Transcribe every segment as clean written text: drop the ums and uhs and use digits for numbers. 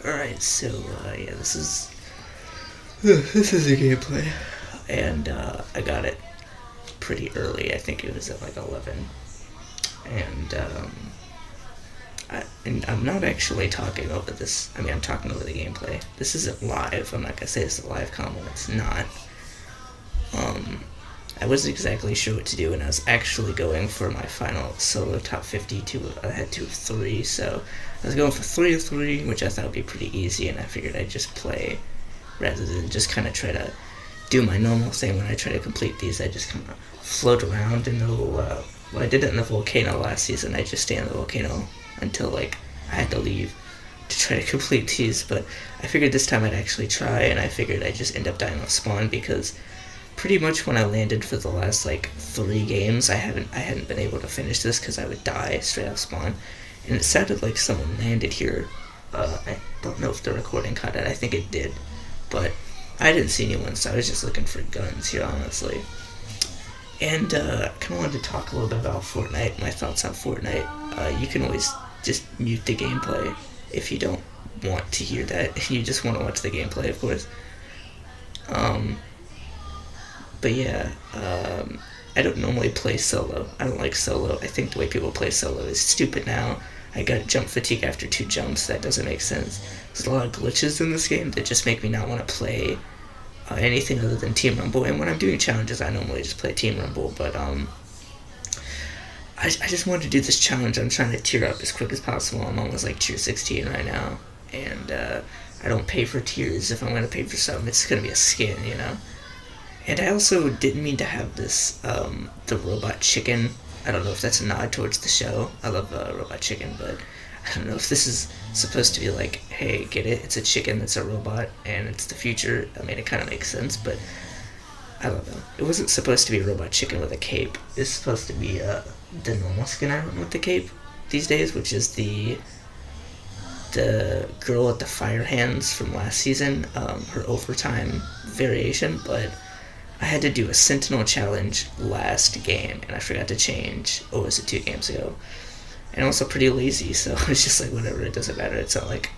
Alright, so, yeah, this is a gameplay, and, I got it pretty early. I think it was at, like, 11, and, and I'm not actually talking over this. I mean, I'm talking over the gameplay. This isn't live. I'm not gonna say it's a live combo. It's not. Um, I wasn't exactly sure what to do, and I was actually going for my final solo top 50. I had 2 of 3, so I was going for 3 of 3, which I thought would be pretty easy, and I figured I'd just play rather than just kind of try to do my normal thing. When I try to complete these, I just kind of float around in the little. Well, I did it in the volcano last season. I just stay in the volcano until like I had to leave to try to complete these. But I figured this time I'd actually try, and I figured I'd just end up dying off spawn because pretty much when I landed for the last like 3 games, I hadn't been able to finish this because I would die straight off spawn, and it sounded like someone landed here. I don't know if the recording caught it. I think it did, but I didn't see anyone, so I was just looking for guns here, honestly. And I kind of wanted to talk a little bit about Fortnite, my thoughts on Fortnite. You can always just mute the gameplay if you don't want to hear that. You just want to watch the gameplay, of course. Um, but yeah, I don't normally play solo. I don't like solo. I think the way people play solo is stupid now. I got jump fatigue after 2 jumps. That doesn't make sense. There's a lot of glitches in this game that just make me not want to play anything other than Team Rumble. And when I'm doing challenges, I normally just play Team Rumble. But I just wanted to do this challenge. I'm trying to tier up as quick as possible. I'm almost like tier 16 right now, and I don't pay for tiers. If I'm gonna pay for something, it's gonna be a skin, you know. And I also didn't mean to have this the robot chicken. I don't know if that's a nod towards the show. I love robot chicken, but I don't know if this is supposed to be like, hey, get it? It's a chicken that's a robot, and it's the future. I mean, it kind of makes sense, but I don't know. It wasn't supposed to be a robot chicken with a cape. It's supposed to be the normal skin I run with the cape these days, which is the girl with the fire hands from last season, her overtime variation. But I had to do a Sentinel challenge last game, and I forgot to change. Oh, was it 2 games ago? And I'm also pretty lazy, so it's just like whatever. It doesn't matter. It's not like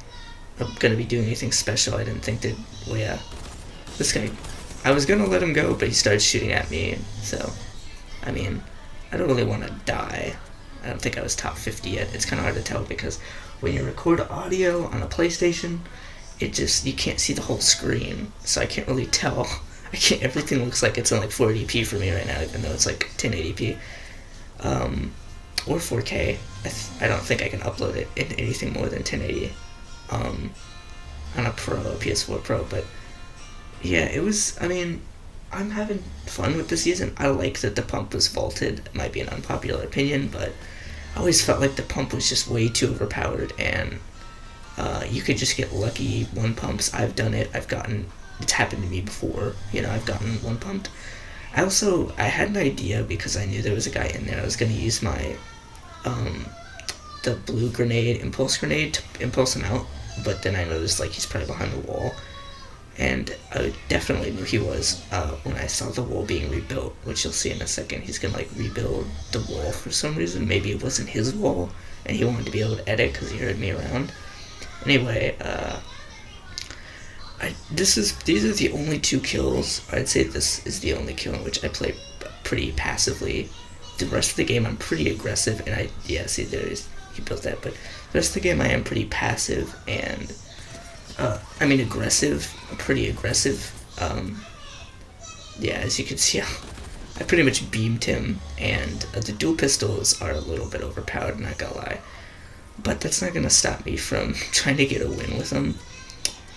I'm gonna be doing anything special. I didn't think that. Well, yeah, this guy. I was gonna let him go, but he started shooting at me. So, I mean, I don't really want to die. I don't think I was top 50 yet. It's kind of hard to tell because when you record audio on a PlayStation, you can't see the whole screen, so I can't really tell. I can't. Everything looks like it's on like 480p for me right now, even though it's like 1080p, or 4K. I don't think I can upload it in anything more than 1080, on a PS4 Pro. But yeah, it was. I mean, I'm having fun with the season. I like that the pump was vaulted. It might be an unpopular opinion, but I always felt like the pump was just way too overpowered, and you could just get lucky 1 pumps. I've done it. It's happened to me before. You know, I've gotten 1 pumped. I had an idea because I knew there was a guy in there. I was going to use my the blue impulse grenade to impulse him out, but then I noticed like he's probably behind the wall, and I definitely knew he was when I saw the wall being rebuilt, which you'll see in a second. He's gonna like rebuild the wall for some reason. Maybe it wasn't his wall, and he wanted to be able to edit because he heard me around. Anyway, these are the only 2 kills. I'd say this is the only kill in which I play pretty passively. The rest of the game I'm pretty aggressive, and see he built that, but the rest of the game I am pretty passive and I mean aggressive, pretty aggressive. Yeah, as you can see, I pretty much beamed him, and the dual pistols are a little bit overpowered, not gonna lie. But that's not gonna stop me from trying to get a win with him.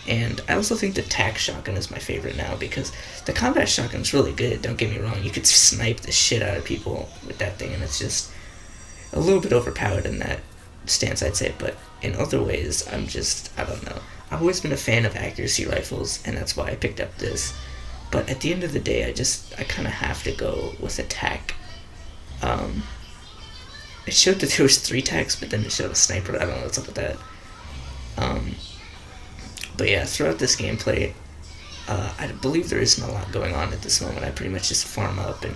And I also think the tac shotgun is my favorite now because the combat shotgun's really good, don't get me wrong. You could snipe the shit out of people with that thing, and it's just a little bit overpowered in that stance, I'd say. But in other ways, I don't know. I've always been a fan of accuracy rifles, and that's why I picked up this. But at the end of the day, I kind of have to go with a tac. It showed that there was 3 tacs, but then it showed a sniper. I don't know what's up with that. But yeah, throughout this gameplay, I believe there isn't a lot going on at this moment. I pretty much just farm up and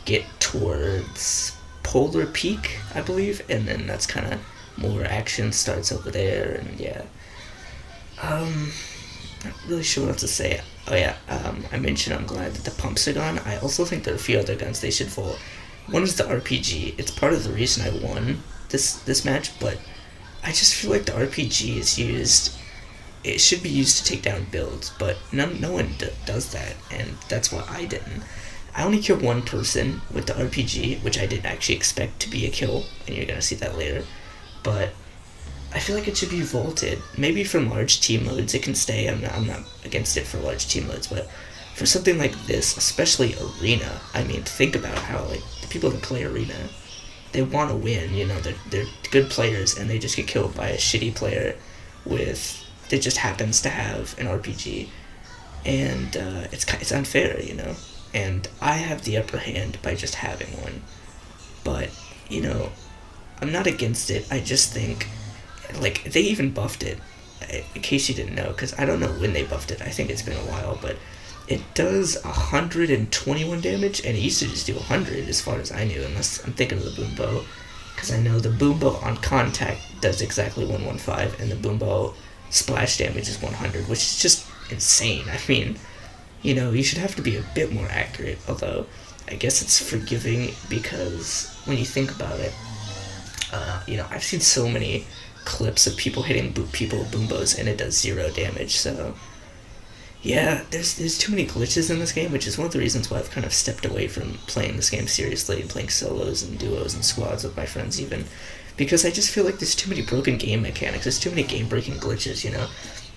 get towards Polar Peak, I believe, and then that's kind of more action starts over there, and yeah. Not really sure what to say. Oh yeah, I mentioned I'm glad that the pumps are gone. I also think there are a few other guns they should vault. One is the RPG. It's part of the reason I won this match, but I just feel like the RPG is used. It should be used to take down builds, but no one does that, and that's why I didn't. I only killed one person with the RPG, which I didn't actually expect to be a kill, and you're gonna see that later. But I feel like it should be vaulted. Maybe for large team modes it can stay. I'm not against it for large team modes, but for something like this, especially arena, I mean, think about how like the people that play arena, they want to win. You know, they're good players, and they just get killed by a shitty player with that just happens to have an RPG, and it's unfair, you know. And I have the upper hand by just having one, but you know, I'm not against it. I just think, like, they even buffed it. In case you didn't know, because I don't know when they buffed it. I think it's been a while, but it does 121 damage, and it used to just do 100 as far as I knew, unless I'm thinking of the boom bow, because I know the boom bow on contact does exactly 115, and the boom bow splash damage is 100, which is just insane. I mean, you know, you should have to be a bit more accurate, although I guess it's forgiving because when you think about it, you know, I've seen so many clips of people hitting people with boom bows and it does 0 damage, so yeah, there's too many glitches in this game, which is one of the reasons why I've kind of stepped away from playing this game seriously and playing solos and duos and squads with my friends even, because I just feel like there's too many broken game mechanics, there's too many game-breaking glitches, you know?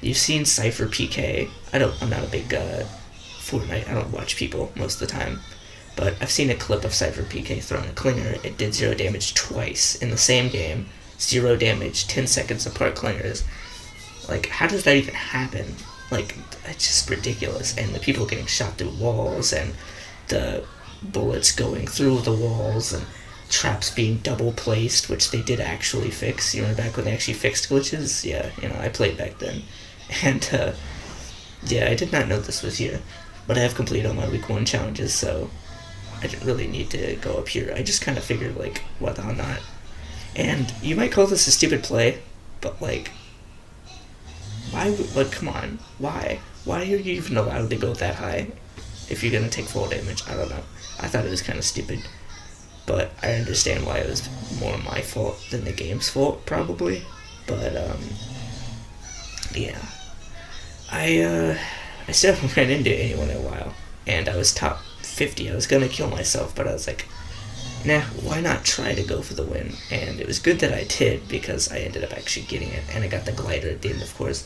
You've seen Cypher PK. I'm not a big Fortnite, I don't watch people most of the time, but I've seen a clip of Cypher PK throwing a clinger. It did 0 damage twice in the same game. 0 damage, 10 seconds apart clingers. Like, how does that even happen? Like, it's just ridiculous. And the people getting shot through walls, and the bullets going through the walls, and traps being double placed, which they did actually fix. You remember back when they actually fixed glitches? Yeah, you know, I played back then. And, yeah, I did not know this was here. But I have completed all my week 1 challenges, so I didn't really need to go up here. I just kind of figured, like, what the hell not? And you might call this a stupid play, but, like, why, like, come on, why? Why are you even allowed to go that high if you're gonna take full damage? I don't know. I thought it was kind of stupid, but I understand why it was more my fault than the game's fault, probably. But, yeah. I still haven't ran into anyone in a while, and I was top 50. I was gonna kill myself, but I was like, nah, why not try to go for the win? And it was good that I did, because I ended up actually getting it, and I got the glider at the end, of course,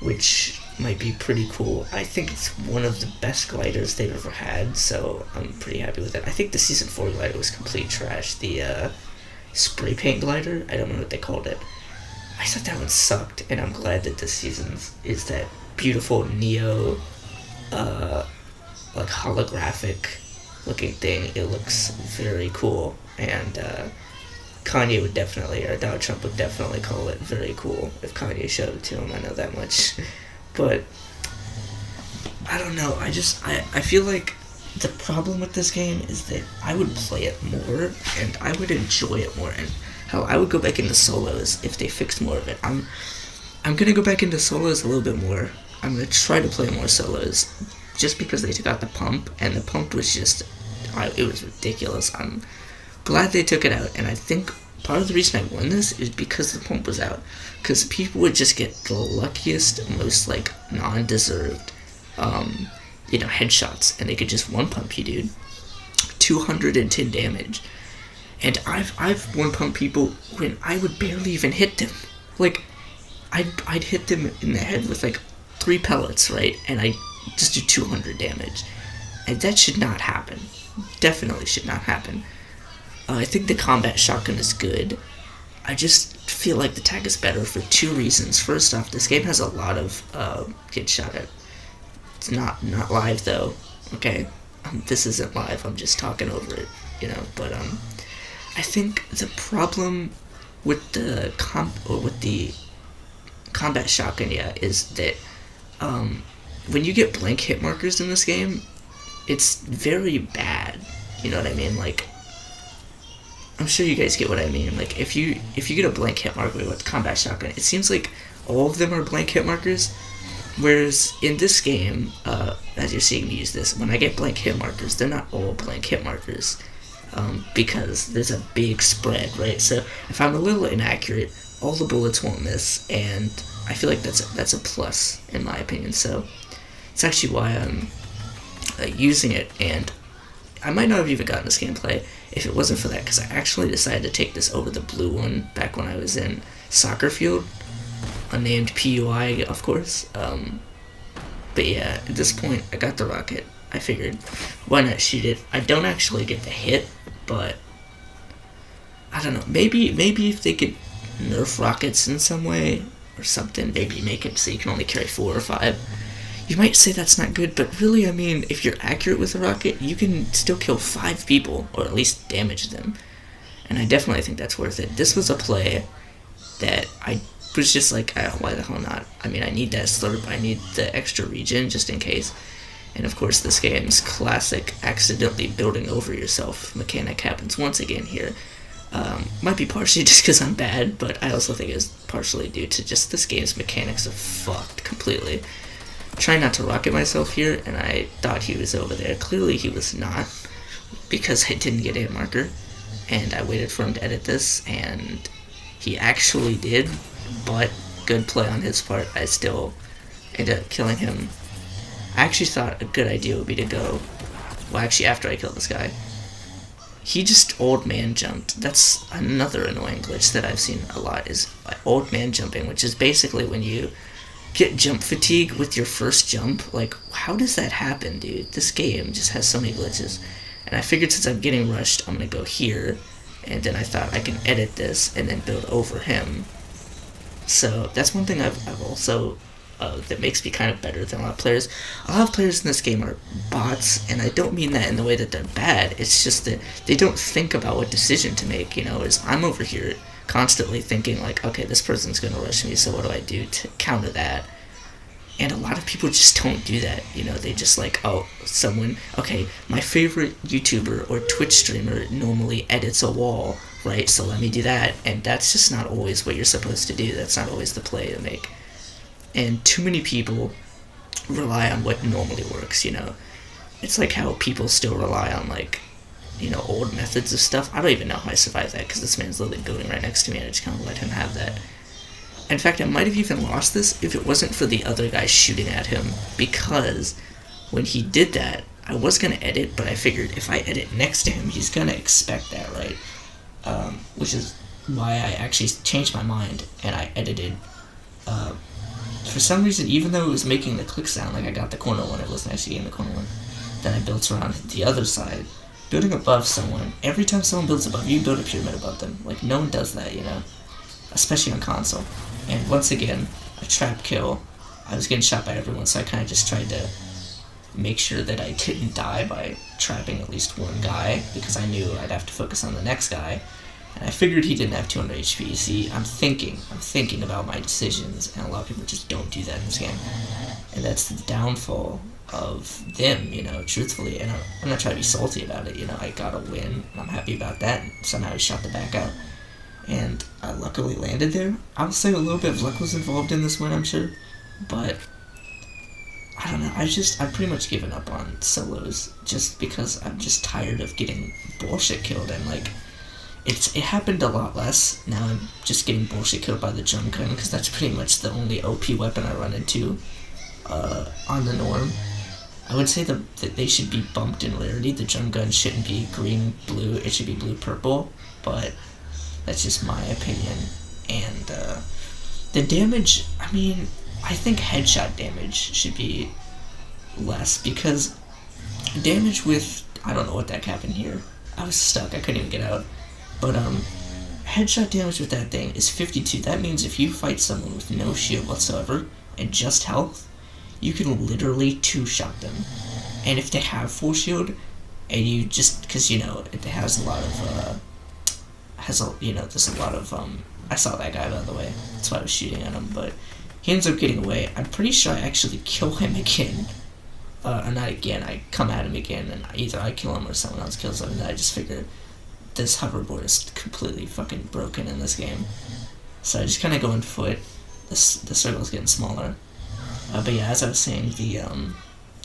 which might be pretty cool. I think it's one of the best gliders they've ever had, so I'm pretty happy with it. I think the Season 4 glider was complete trash. The spray paint glider, I don't know what they called it. I thought that one sucked, and I'm glad that this season's is that beautiful Neo, like holographic looking thing. It looks very cool, and Kanye would definitely, or Donald Trump would definitely call it very cool if Kanye showed it to him. I know that much. But I don't know. I feel like the problem with this game is that I would play it more and I would enjoy it more, and hell, I would go back into solos if they fixed more of it. I'm gonna go back into solos a little bit more. I'm gonna try to play more solos, just because they took out the pump, and the pump was just, it was ridiculous. I'm glad they took it out, and I think part of the reason I won this is because the pump was out, because people would just get the luckiest, most, like, non-deserved, you know, headshots, and they could just one-pump you, dude. 210 damage. And I've one-pumped people when I would barely even hit them. Like, I'd hit them in the head with, like, 3 pellets, right? And I just do 200 damage. And that should not happen. Definitely should not happen. I think the combat shotgun is good. I just feel like the tag is better for 2 reasons. First off, this game has a lot of get shot at. It's not live though. Okay, this isn't live. I'm just talking over it, you know. But I think the problem with the combat shotgun, yeah, is that when you get blank hit markers in this game, it's very bad. You know what I mean? Like, I'm sure you guys get what I mean. Like, if you get a blank hit marker with combat shotgun, it seems like all of them are blank hit markers. Whereas in this game, as you're seeing me use this, when I get blank hit markers, they're not all blank hit markers. Because there's a big spread, right? So if I'm a little inaccurate, all the bullets won't miss, and I feel like that's a plus in my opinion. So it's actually why I'm using it, and I might not have even gotten this gameplay if it wasn't for that, because I actually decided to take this over the blue one back when I was in soccer field, unnamed PUI, of course. But yeah, at this point, I got the rocket. I figured, why not shoot it? I don't actually get the hit, but I don't know. Maybe if they could nerf rockets in some way or something, maybe make it so you can only carry 4 or 5. You might say that's not good, but really, I mean, if you're accurate with a rocket, you can still kill 5 people, or at least damage them. And I definitely think that's worth it. This was a play that I was just like, why the hell not? I mean, I need that slurp, I need the extra regen just in case. And of course, this game's classic accidentally building over yourself mechanic happens once again here. Might be partially just because I'm bad, but I also think it's partially due to just this game's mechanics are fucked completely. Trying not to rocket myself here, and I thought he was over there. Clearly he was not, because I didn't get a hit marker, and I waited for him to edit this, and he actually did, but good play on his part. I still ended up killing him. I actually thought a good idea would be to go, well actually after I killed this guy, he just old man jumped. That's another annoying glitch that I've seen a lot, is old man jumping, which is basically when you get jump fatigue with your first jump. Like, how does that happen, dude? This game just has so many glitches. And I figured since I'm getting rushed, I'm gonna go here, and then I thought I can edit this and then build over him. So that's one thing I've also that makes me kind of better than a lot of players. A lot of players in this game are bots, and I don't mean that in the way that they're bad. It's just that they don't think about what decision to make, you know, is I'm over here constantly thinking like, okay, this person's going to rush me, so what do I do to counter that? And a lot of people just don't do that, you know, they just like, oh, someone, okay, my favorite YouTuber or Twitch streamer normally edits a wall, right, so let me do that, and that's just not always what you're supposed to do. That's not always the play to make. And too many people rely on what normally works, you know. It's like how people still rely on, like, you know, old methods of stuff. I don't even know how I survived that, because this man's literally building right next to me, and I just kind of let him have that. In fact, I might have even lost this if it wasn't for the other guy shooting at him, because when he did that, I was going to edit, but I figured if I edit next to him, he's going to expect that, right? Which is why I actually changed my mind, and I edited for some reason, even though it was making the click sound, like I got the corner one, it wasn't actually in the corner one, then I built around the other side. Building above someone, every time someone builds above you, build a pyramid above them. Like, no one does that, you know? Especially on console. And once again, a trap kill. I was getting shot by everyone, so I kind of just tried to make sure that I didn't die by trapping at least one guy, because I knew I'd have to focus on the next guy. And I figured he didn't have 200 HP. See, I'm thinking about my decisions, and a lot of people just don't do that in this game. And that's the downfall of them, you know, truthfully. And I'm not trying to be salty about it, you know, I got a win, and I'm happy about that, and somehow he shot the back out. And I luckily landed there. I would say a little bit of luck was involved in this win, I'm sure. But I don't know, I've pretty much given up on solos, just because I'm just tired of getting bullshit killed, and like, it happened a lot less. Now I'm just getting bullshit killed by the drum gun, because that's pretty much the only OP weapon I run into on the norm. I would say that they should be bumped in rarity. The drum gun shouldn't be green-blue, it should be blue-purple, but that's just my opinion. And the damage, I mean, I think headshot damage should be less, because damage with, I don't know what the heck happened here. I was stuck, I couldn't even get out. But headshot damage with that thing is 52. That means if you fight someone with no shield whatsoever and just health, you can literally two-shot them. And if they have full shield, and you just, because, you know, it has a lot of, there's a lot of, I saw that guy, by the way, that's why I was shooting at him, but he ends up getting away. I'm pretty sure I actually kill him again, or not again, I come at him again, and either I kill him or someone else kills him, and I just figure this hoverboard is completely fucking broken in this game. So I just kind of go on foot. the circle's getting smaller. But yeah, as I was saying,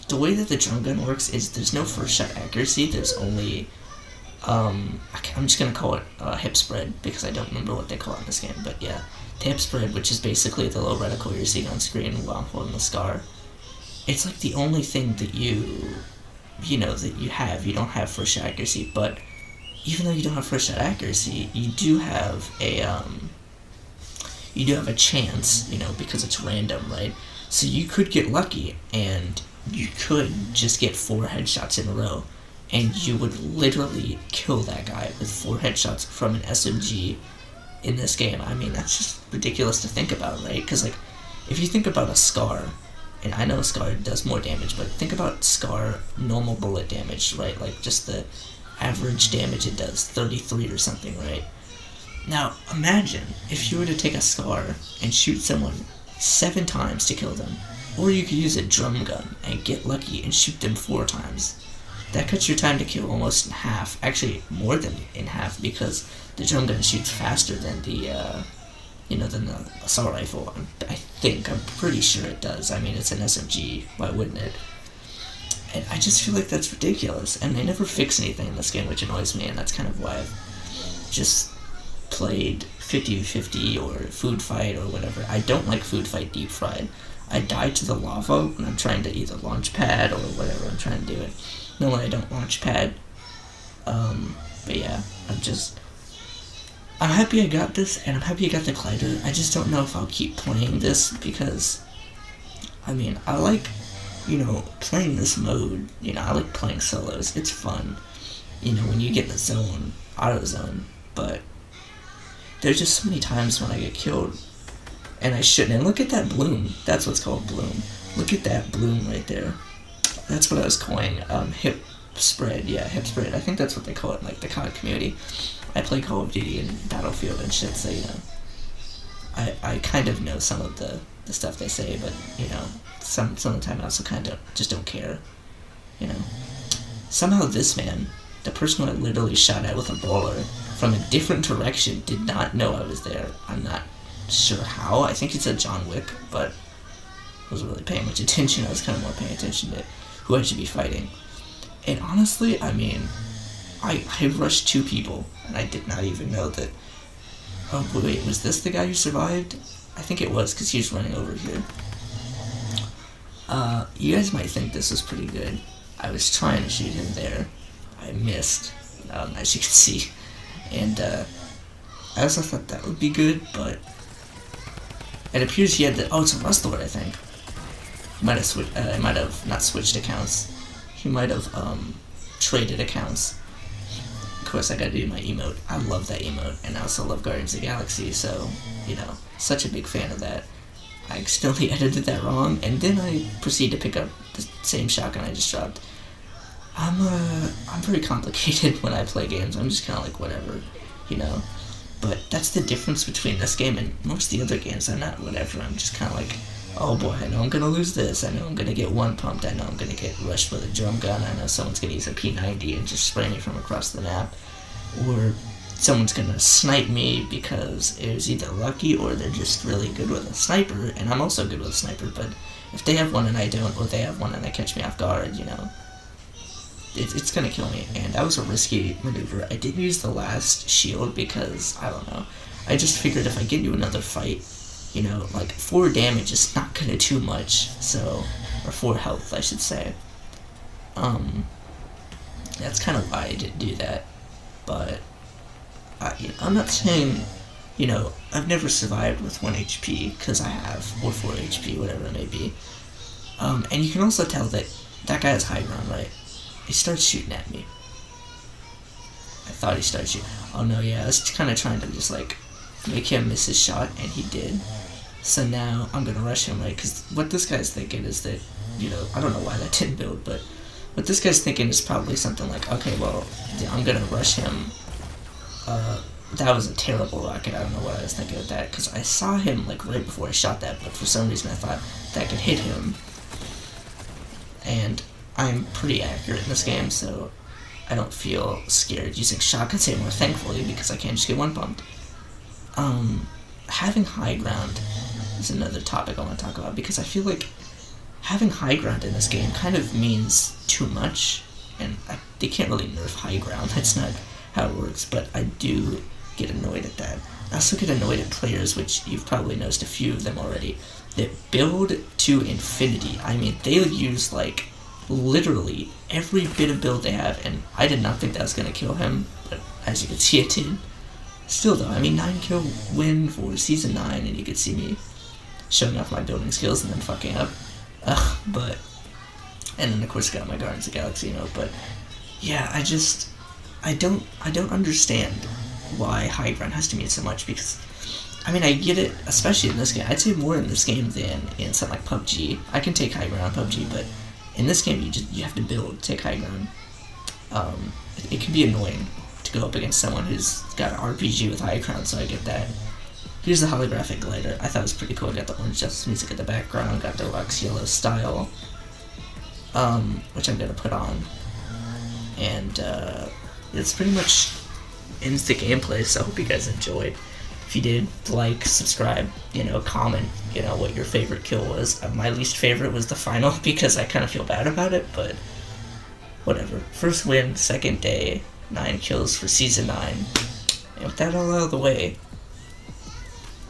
the way that the drum gun works is there's no first shot accuracy. There's only I'm just gonna call it hip spread because I don't remember what they call it in this game. But yeah, the hip spread, which is basically the low reticle you're seeing on screen while I'm holding the SCAR. It's like the only thing that that you have. You don't have first shot accuracy, but even though you don't have first shot accuracy, you do have a chance, because it's random, right? So you could get lucky, and you could just get 4 headshots in a row, and you would literally kill that guy with 4 headshots from an SMG in this game. I mean, that's just ridiculous to think about, right? Because, like, if you think about a SCAR, and I know a SCAR does more damage, but think about SCAR normal bullet damage, right? Like, just the average damage it does, 33 or something, right? Now, imagine if you were to take a SCAR and shoot someone 7 times to kill them, or you could use a drum gun and get lucky and shoot them 4 times. That cuts your time to kill almost in half, actually more than in half, because the drum gun shoots faster than the assault rifle. I'm pretty sure it does. I mean, it's an SMG, why wouldn't it? And I just feel like that's ridiculous, and they never fix anything in this game, which annoys me, and that's kind of why I've just played 50-50 or Food Fight or whatever. I don't like Food Fight Deep Fried. I die to the lava when I'm trying to either launch pad or whatever I'm trying to do it. Normally I don't launch pad. But yeah, I'm happy I got this, and I'm happy I got the glider. I just don't know if I'll keep playing this because, I mean, I like, playing this mode. I like playing solos. It's fun, when you get in the zone, auto zone, but there's just so many times when I get killed, and I shouldn't. And look at that bloom. That's what's called bloom. Look at that bloom right there. That's what I was calling hip spread. Yeah, hip spread. I think that's what they call it in, like, the COD community. I play Call of Duty and Battlefield and shit, so, I kind of know some of the stuff they say, but, some of the time I also kind of just don't care, Somehow this man, the person who I literally shot at with a bowler from a different direction, did not know I was there. I'm not sure how. I think he said John Wick, but I wasn't really paying much attention. I was kind of more paying attention to who I should be fighting. And honestly, I mean, I rushed 2 people, and I did not even know that. Oh wait, was this the guy who survived? I think it was, because he was running over here. You guys might think this was pretty good. I was trying to shoot him there. I missed, as you can see. And I also thought that would be good, but it appears he had it's a Rust Lord, I think. He might have not switched accounts. He might have traded accounts. Of course, I gotta do my emote. I love that emote, and I also love Guardians of the Galaxy, so, such a big fan of that. I accidentally edited that wrong, and then I proceed to pick up the same shotgun I just dropped. I'm very complicated when I play games. I'm just kind of like, whatever, But that's the difference between this game and most of the other games. I'm not whatever. I'm just kind of like, oh boy, I know I'm gonna lose this. I know I'm gonna get one pumped. I know I'm gonna get rushed with a drum gun. I know someone's gonna use a P90 and just spray me from across the map, or someone's gonna snipe me because it was either lucky or they're just really good with a sniper, and I'm also good with a sniper. But if they have one and I don't, or they have one and they catch me off guard, it's gonna kill me. And that was a risky maneuver. I didn't use the last shield because, I don't know, I just figured if I get into another fight, like 4 damage is not gonna do much, so, or 4 health, I should say. That's kind of why I didn't do that, but, I'm not saying, I've never survived with 1 HP, because I have, or 4 HP, whatever it may be. And you can also tell that that guy has high ground, right? He starts shooting at me. I thought he started shooting. Oh no, yeah, I was kind of trying to just, like, make him miss his shot, and he did. So now I'm gonna rush him, right? Because what this guy's thinking is that, I don't know why that didn't build, but what this guy's thinking is probably something like, okay, well, I'm gonna rush him. That was a terrible rocket. I don't know what I was thinking of that, because I saw him, like, right before I shot that, but for some reason I thought that could hit him. And I'm pretty accurate in this game, so I don't feel scared using shotguns anymore, thankfully, because I can't just get one pumped. Having high ground is another topic I want to talk about, because I feel like having high ground in this game kind of means too much, and they can't really nerf high ground. That's not how it works, but I do get annoyed at that. I also get annoyed at players, which you've probably noticed a few of them already, that build to infinity. I mean, they'll use, like, literally every bit of build they have, and I did not think that was going to kill him, but as you can see, it did. Still, though, I mean, 9-kill win for Season 9, and you could see me showing off my building skills and then fucking up. But, and then, of course, got my Guardians of the Galaxy emote, but, yeah, I don't understand why high ground has to mean so much, because, I mean, I get it, especially in this game. I'd say more in this game than in something like PUBG. I can take high ground on PUBG, but in this game, you have to build, take high ground. It can be annoying to go up against someone who's got an RPG with high ground, so I get that. Here's the holographic glider. I thought it was pretty cool. I got the orange Justice music in the background, got deluxe yellow style, which I'm gonna put on. And it's pretty much ends the gameplay, so I hope you guys enjoyed. If you did, like, subscribe, comment, what your favorite kill was. My least favorite was the final, because I kind of feel bad about it, but whatever. First win, second day, 9 kills for Season 9. And with that all out of the way,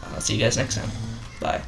I'll see you guys next time. Bye.